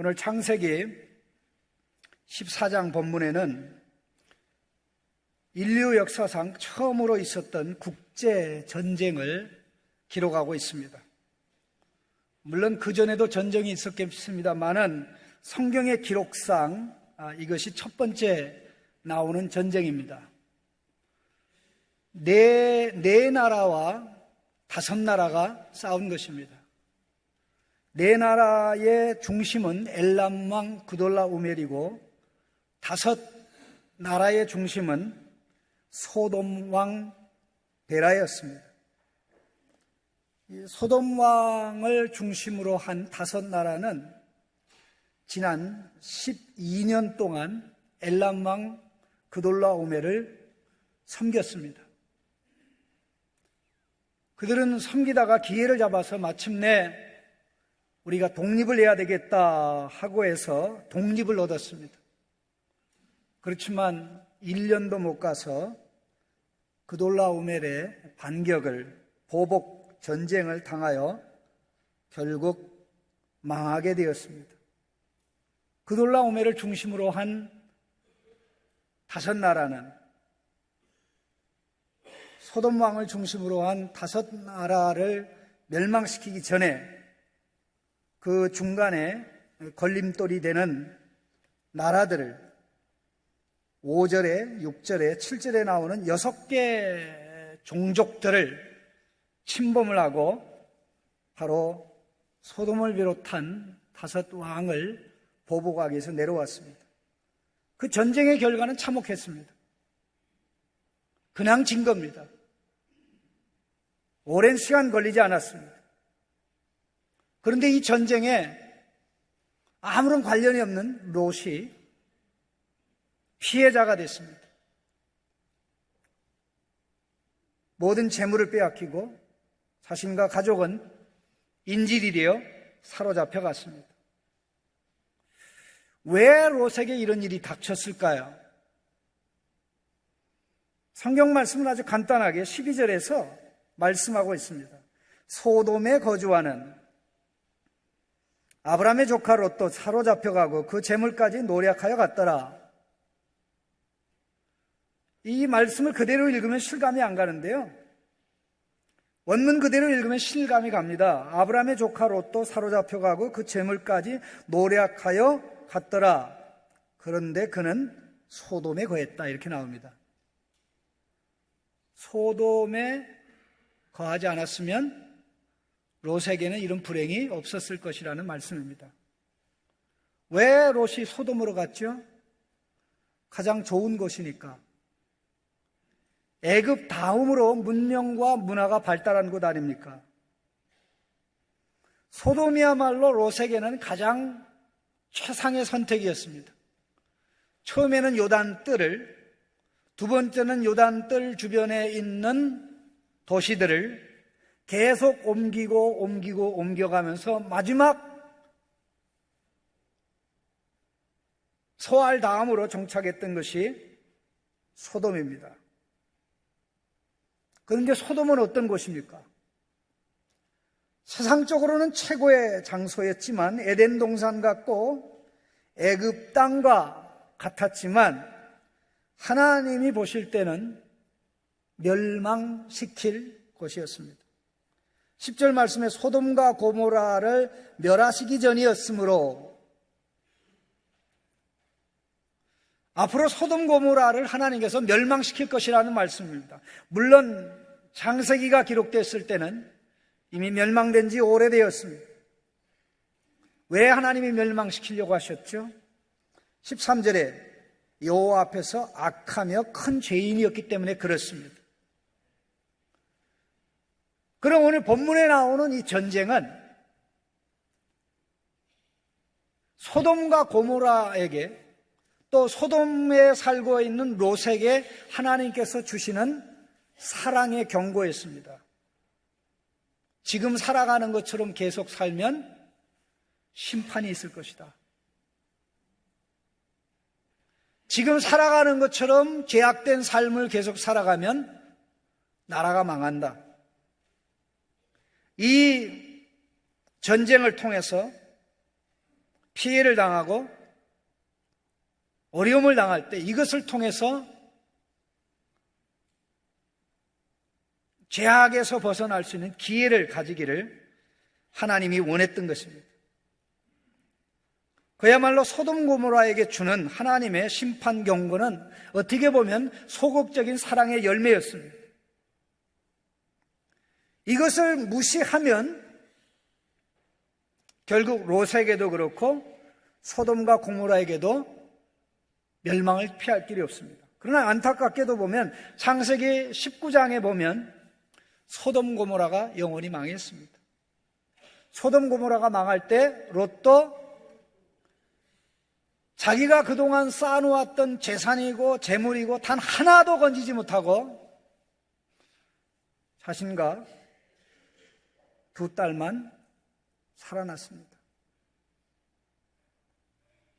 오늘 창세기 14장 본문에는 인류 역사상 처음으로 있었던 국제 전쟁을 기록하고 있습니다. 물론 그전에도 전쟁이 있었겠습니다만은 성경의 기록상 이것이 첫 번째 나오는 전쟁입니다. 네 나라와 5나라가 싸운 것입니다. 네 나라의 중심은 엘람 왕 그돌라오멜이고 5나라의 중심은 소돔 왕 베라였습니다. 소돔 왕을 중심으로 한 5나라는 지난 12년 동안 엘람 왕 그돌라오멜을 섬겼습니다. 그들은 섬기다가 기회를 잡아서 마침내 우리가 독립을 해야 되겠다 하고 해서 독립을 얻었습니다. 그렇지만 1년도 못 가서 그돌라오멜의 반격을 보복 전쟁을 당하여 결국 망하게 되었습니다. 그돌라오멜을 중심으로 한 5나라는 소돔 왕을 중심으로 한 5나라를 멸망시키기 전에 그 중간에 걸림돌이 되는 나라들을 5절에 6절에 7절에 나오는 6개 종족들을 침범을 하고 바로 소돔을 비롯한 5왕을 보복하기 위해서 내려왔습니다. 그 전쟁의 결과는 참혹했습니다. 그냥 진 겁니다. 오랜 시간 걸리지 않았습니다. 그런데 이 전쟁에 아무런 관련이 없는 롯이 피해자가 됐습니다. 모든 재물을 빼앗기고 자신과 가족은 인질이 되어 사로잡혀 갔습니다. 왜 롯에게 이런 일이 닥쳤을까요? 성경 말씀은 아주 간단하게 12절에서 말씀하고 있습니다. 소돔에 거주하는 아브라함의 조카 롯도 사로잡혀가고 그 재물까지 노략하여 갔더라. 이 말씀을 그대로 읽으면 실감이 안 가는데요. 원문 그대로 읽으면 실감이 갑니다. 아브라함의 조카 롯도 사로잡혀가고 그 재물까지 노략하여 갔더라. 그런데 그는 소돔에 거했다. 이렇게 나옵니다. 소돔에 거하지 않았으면 롯에게는 이런 불행이 없었을 것이라는 말씀입니다. 왜 롯이 소돔으로 갔죠? 가장 좋은 곳이니까. 애굽 다음으로 문명과 문화가 발달한 곳 아닙니까? 소돔이야말로 롯에게는 가장 최상의 선택이었습니다. 처음에는 요단뜰을, 두 번째는 요단뜰 주변에 있는 도시들을 계속 옮겨가면서 마지막 소알 다음으로 정착했던 것이 소돔입니다. 그런데 소돔은 어떤 곳입니까? 세상적으로는 최고의 장소였지만 에덴 동산 같고 애굽 땅과 같았지만 하나님이 보실 때는 멸망시킬 곳이었습니다. 10절 말씀에 소돔과 고모라를 멸하시기 전이었으므로 앞으로 소돔 고모라를 하나님께서 멸망시킬 것이라는 말씀입니다. 물론 창세기가 기록됐을 때는 이미 멸망된 지 오래되었습니다. 왜 하나님이 멸망시키려고 하셨죠? 13절에 여호와 앞에서 악하며 큰 죄인이었기 때문에 그렇습니다. 그럼 오늘 본문에 나오는 이 전쟁은 소돔과 고모라에게 또 소돔에 살고 있는 롯에게 하나님께서 주시는 사랑의 경고였습니다. 지금 살아가는 것처럼 계속 살면 심판이 있을 것이다. 지금 살아가는 것처럼 죄악된 삶을 계속 살아가면 나라가 망한다. 이 전쟁을 통해서 피해를 당하고 어려움을 당할 때 이것을 통해서 죄악에서 벗어날 수 있는 기회를 가지기를 하나님이 원했던 것입니다. 그야말로 소돔 고모라에게 주는 하나님의 심판 경고는 어떻게 보면 소극적인 사랑의 열매였습니다. 이것을 무시하면 결국 롯에게도 그렇고 소돔과 고모라에게도 멸망을 피할 길이 없습니다. 그러나 안타깝게도 보면 창세기 19장에 보면 소돔 고모라가 영원히 망했습니다. 소돔 고모라가 망할 때 롯도 자기가 그동안 쌓아놓았던 재산이고 재물이고 단 하나도 건지지 못하고 자신과 두 딸만 살아났습니다.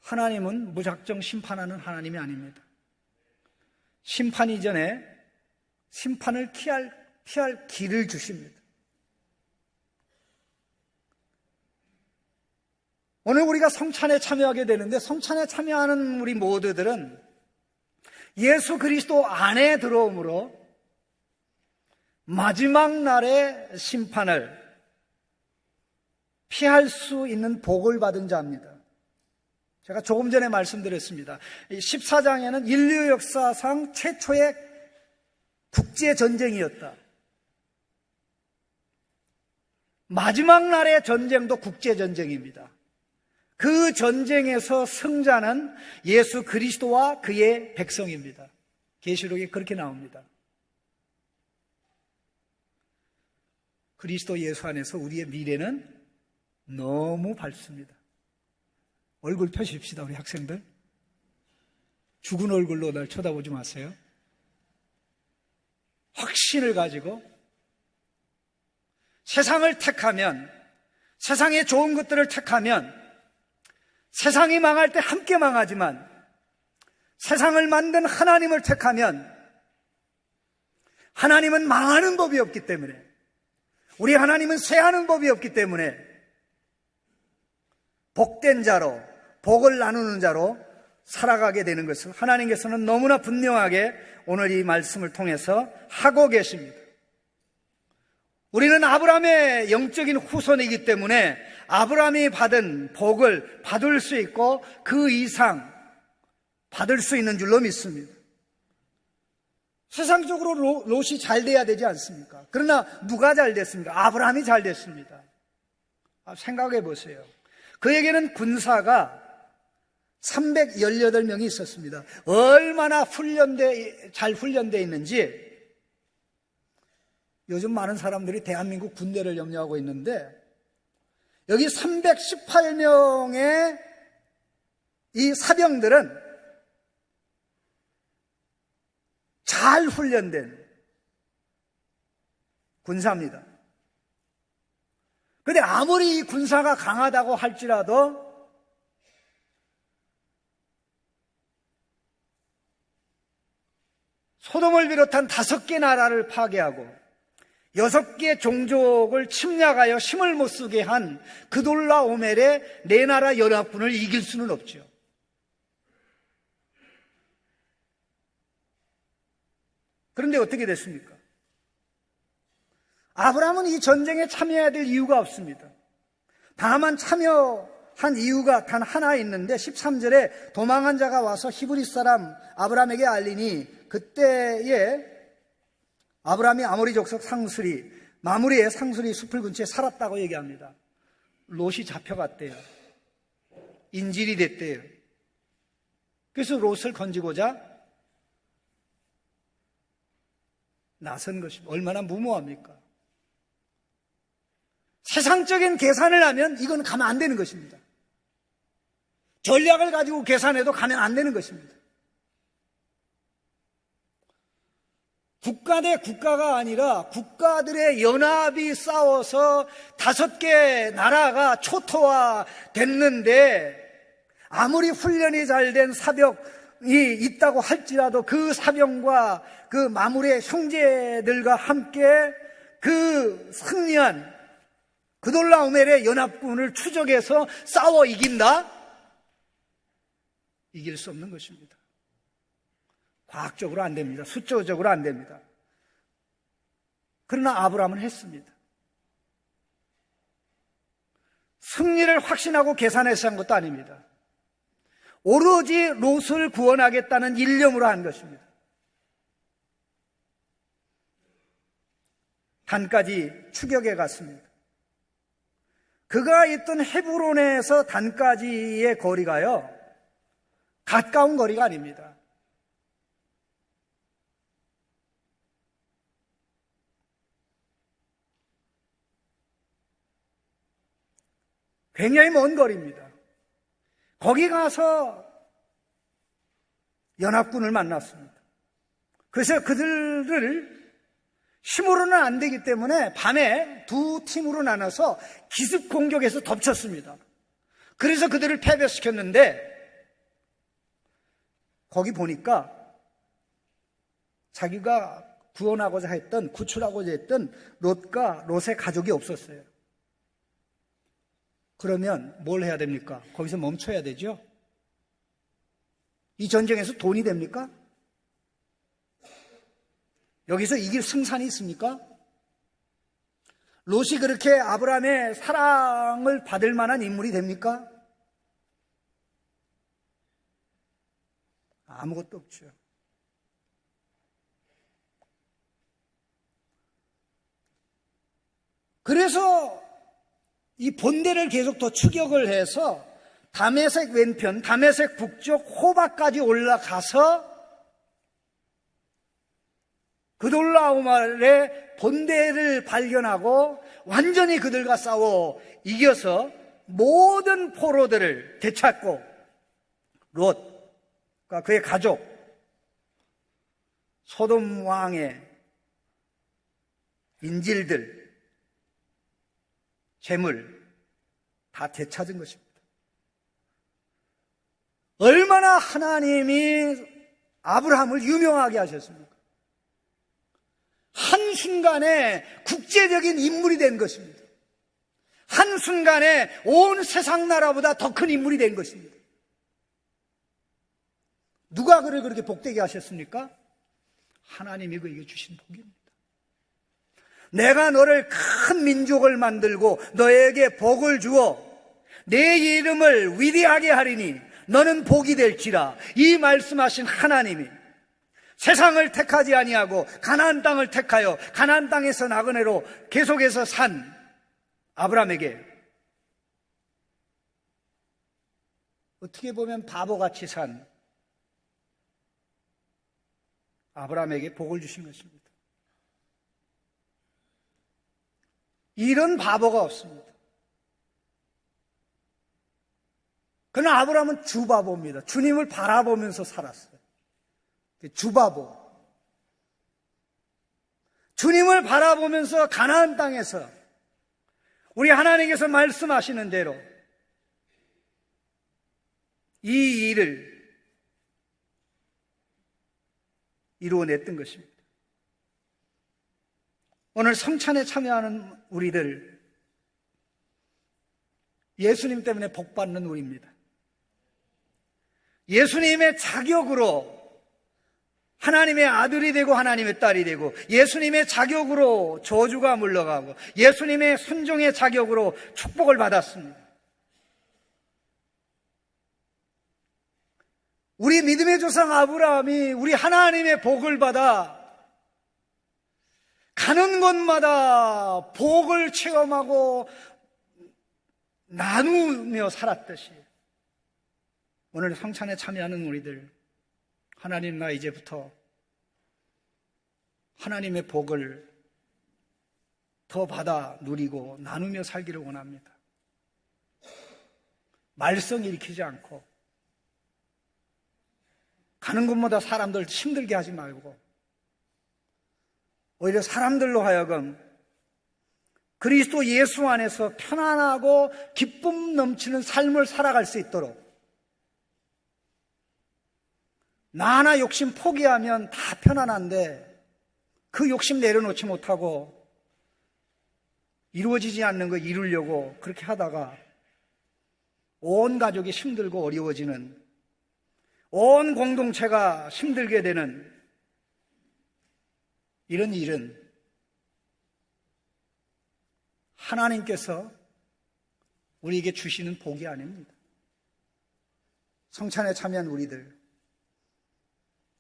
하나님은 무작정 심판하는 하나님이 아닙니다. 심판 이전에 심판을 피할 길을 주십니다. 오늘 우리가 성찬에 참여하게 되는데 성찬에 참여하는 우리 모두들은 예수 그리스도 안에 들어옴으로 마지막 날의 심판을 피할 수 있는 복을 받은 자입니다. 제가 조금 전에 말씀드렸습니다. 14장에는 인류 역사상 최초의 국제전쟁이었다. 마지막 날의 전쟁도 국제전쟁입니다. 그 전쟁에서 승자는 예수 그리스도와 그의 백성입니다. 계시록에 그렇게 나옵니다. 그리스도 예수 안에서 우리의 미래는 너무 밝습니다. 얼굴 펴십시다, 우리 학생들. 죽은 얼굴로 날 쳐다보지 마세요. 확신을 가지고 세상을 택하면, 세상의 좋은 것들을 택하면 세상이 망할 때 함께 망하지만 세상을 만든 하나님을 택하면 하나님은 망하는 법이 없기 때문에, 우리 하나님은 쇠하는 법이 없기 때문에 복된 자로, 복을 나누는 자로 살아가게 되는 것을 하나님께서는 너무나 분명하게 오늘 이 말씀을 통해서 하고 계십니다. 우리는 아브라함의 영적인 후손이기 때문에 아브라함이 받은 복을 받을 수 있고 그 이상 받을 수 있는 줄로 믿습니다. 세상적으로 롯이 잘 돼야 되지 않습니까? 그러나 누가 잘 됐습니까? 아브라함이 잘 됐습니다. 생각해 보세요. 그에게는 군사가 318명이 있었습니다. 얼마나 잘 훈련되어 있는지 요즘 많은 사람들이 대한민국 군대를 염려하고 있는데 여기 318명의 이 사병들은 잘 훈련된 군사입니다. 그런데 아무리 이 군사가 강하다고 할지라도 소돔을 비롯한 5개 나라를 파괴하고 6개 종족을 침략하여 힘을 못 쓰게 한 그돌라오멜의 4나라 연합군을 이길 수는 없죠. 그런데 어떻게 됐습니까? 아브라함은 이 전쟁에 참여해야 될 이유가 없습니다. 다만 참여한 이유가 단 하나 있는데 13절에 도망한 자가 와서 히브리 사람 아브라함에게 알리니 그때에 아브라함이 아모리 족속 마므리의 상수리 숲을 근처에 살았다고 얘기합니다. 롯이 잡혀갔대요. 인질이 됐대요. 그래서 롯을 건지고자 나선 것입니다. 얼마나 무모합니까? 세상적인 계산을 하면 이건 가면 안 되는 것입니다. 전략을 가지고 계산해도 가면 안 되는 것입니다. 국가 대 국가가 아니라 국가들의 연합이 싸워서 5개 나라가 초토화 됐는데 아무리 훈련이 잘 된 사병이 있다고 할지라도 그 사병과 그 마무리의 형제들과 함께 그 승리한 그돌라오멜의 연합군을 추적해서 싸워 이긴다? 이길 수 없는 것입니다. 과학적으로 안 됩니다. 수적으로 안 됩니다. 그러나 아브라함은 했습니다. 승리를 확신하고 계산해서 한 것도 아닙니다. 오로지 롯을 구원하겠다는 일념으로 한 것입니다. 단까지 추격해 갔습니다. 그가 있던 헤브론에서 단까지의 거리가요, 가까운 거리가 아닙니다. 굉장히 먼 거리입니다. 거기 가서 연합군을 만났습니다. 그래서 그들을 힘으로는 안 되기 때문에 밤에 두 팀으로 나눠서 기습 공격해서 덮쳤습니다. 그래서 그들을 패배시켰는데 거기 보니까 자기가 구원하고자 했던, 구출하고자 했던 롯과 롯의 가족이 없었어요. 그러면 뭘 해야 됩니까? 거기서 멈춰야 되죠? 이 전쟁에서 돈이 됩니까? 여기서 이길 승산이 있습니까? 롯이 그렇게 아브라함의 사랑을 받을 만한 인물이 됩니까? 아무것도 없죠. 그래서 이 본대를 계속 더 추격을 해서 다메섹 왼편, 다메섹 북쪽 호바까지 올라가서 그돌라오말의 본대를 발견하고 완전히 그들과 싸워 이겨서 모든 포로들을 되찾고 롯과 그의 가족, 소돔 왕의 인질들, 재물 다 되찾은 것입니다. 얼마나 하나님이 아브라함을 유명하게 하셨습니까? 한순간에 국제적인 인물이 된 것입니다. 한순간에 온 세상 나라보다 더 큰 인물이 된 것입니다. 누가 그를 그렇게 복되게 하셨습니까? 하나님이 그에게 주신 복입니다. 내가 너를 큰 민족을 만들고 너에게 복을 주어 내 이름을 위대하게 하리니 너는 복이 될지라. 이 말씀하신 하나님이 세상을 택하지 아니하고 가나안 땅을 택하여 가나안 땅에서 나그네로 계속해서 산 아브라함에게 어떻게 보면 바보같이 산 아브라함에게 복을 주신 것입니다. 이런 바보가 없습니다. 그러나 아브라함은 주바보입니다. 주님을 바라보면서 살았어요. 주바보. 주님을 바라보면서 가나안 땅에서 우리 하나님께서 말씀하시는 대로 이 일을 이루어냈던 것입니다. 오늘 성찬에 참여하는 우리들, 예수님 때문에 복받는 우리입니다. 예수님의 자격으로 하나님의 아들이 되고 하나님의 딸이 되고, 예수님의 자격으로 저주가 물러가고, 예수님의 순종의 자격으로 축복을 받았습니다. 우리 믿음의 조상 아브라함이 우리 하나님의 복을 받아 가는 곳마다 복을 체험하고 나누며 살았듯이 오늘 성찬에 참여하는 우리들, 하나님, 나 이제부터 하나님의 복을 더 받아 누리고 나누며 살기를 원합니다. 말썽 일으키지 않고 가는 곳마다 사람들 힘들게 하지 말고 오히려 사람들로 하여금 그리스도 예수 안에서 편안하고 기쁨 넘치는 삶을 살아갈 수 있도록, 나 하나 욕심 포기하면 다 편안한데 그 욕심 내려놓지 못하고 이루어지지 않는 거 이루려고 그렇게 하다가 온 가족이 힘들고 어려워지는 온 공동체가 힘들게 되는 이런 일은 하나님께서 우리에게 주시는 복이 아닙니다. 성찬에 참여한 우리들,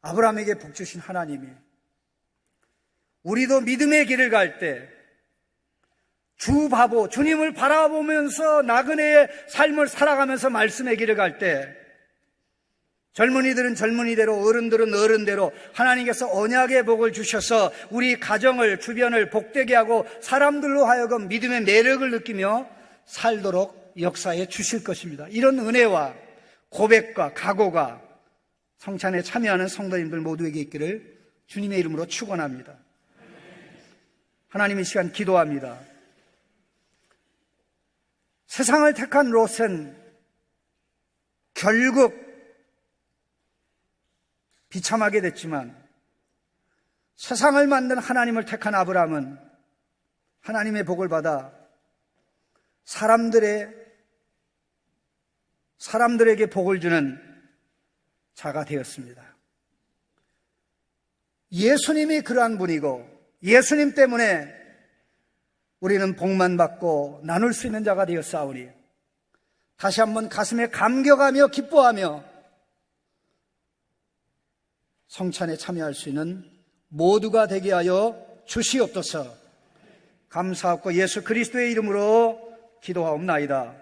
아브라함에게 복 주신 하나님이 우리도 믿음의 길을 갈 때 주님을 바라보면서 나그네의 삶을 살아가면서 말씀의 길을 갈 때 젊은이들은 젊은이대로, 어른들은 어른대로 하나님께서 언약의 복을 주셔서 우리 가정을, 주변을 복되게 하고 사람들로 하여금 믿음의 매력을 느끼며 살도록 역사해 주실 것입니다. 이런 은혜와 고백과 각오가 성찬에 참여하는 성도님들 모두에게 있기를 주님의 이름으로 축원합니다. 하나님, 이 시간 기도합니다. 세상을 택한 롯은 결국 비참하게 됐지만 세상을 만든 하나님을 택한 아브라함은 하나님의 복을 받아 사람들에게 복을 주는 자가 되었습니다. 예수님이 그러한 분이고 예수님 때문에 우리는 복만 받고 나눌 수 있는 자가 되었사오니 다시 한번 가슴에 감격하며 기뻐하며 성찬에 참여할 수 있는 모두가 되게 하여 주시옵소서. 감사하고 예수 그리스도의 이름으로 기도하옵나이다.